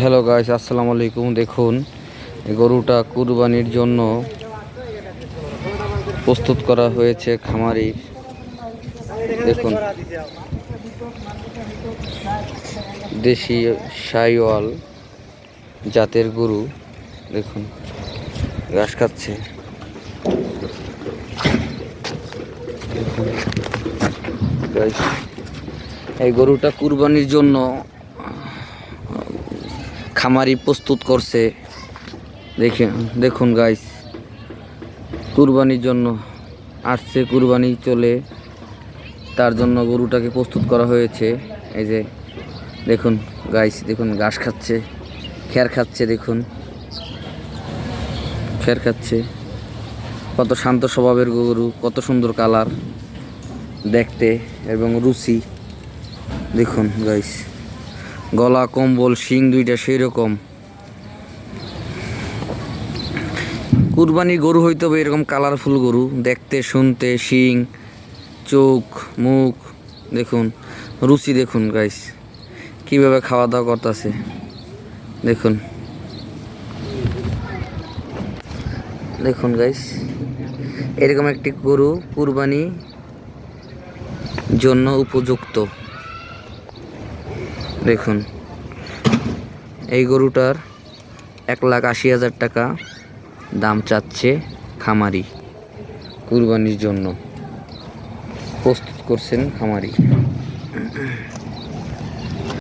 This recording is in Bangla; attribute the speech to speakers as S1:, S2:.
S1: হ্যালো গাইস, আসসালামু আলাইকুম। দেখুন, এই গরুটা কুরবানির জন্য প্রস্তুত করা হয়েছে খামারি। দেখুন, দেশি শাহিওয়াল জাতের গরু। দেখুন, ঘাস খাচ্ছে। দেখুন গাইস, এই গরুটা কুরবানির জন্য খামারি প্রস্তুত করছে। দেখুন গাইস, কুরবানির জন্য আসছে, কুরবানি চলে, তার জন্য গরুটাকে প্রস্তুত করা হয়েছে। এই যে দেখুন গাইস, দেখুন ঘাস খাচ্ছে, খ্যার খাচ্ছে। দেখুন খ্যার খাচ্ছে। কত শান্ত স্বভাবের গরু, কত সুন্দর কালার দেখতে এবং রুচি। দেখুন গাইস, গলা, কম্বল, শিং দুইটা সেই রকম। কুরবানির গরু হইতে হবে এরকম কালারফুল গরু দেখতে, শুনতে, শিং, চোখ, মুখ। দেখুন রুচি, দেখুন গাইস কিভাবে খাওয়া দাওয়া করতেছে। দেখুন দেখুন গাইস, এরকম একটি গরু কুরবানি জন্য উপযুক্ত। দেখুন, এই গরুটার 1,80,000 টাকা দাম চাচ্ছে খামারি। কুরবানির জন্য প্রস্তুত করছেন খামারি।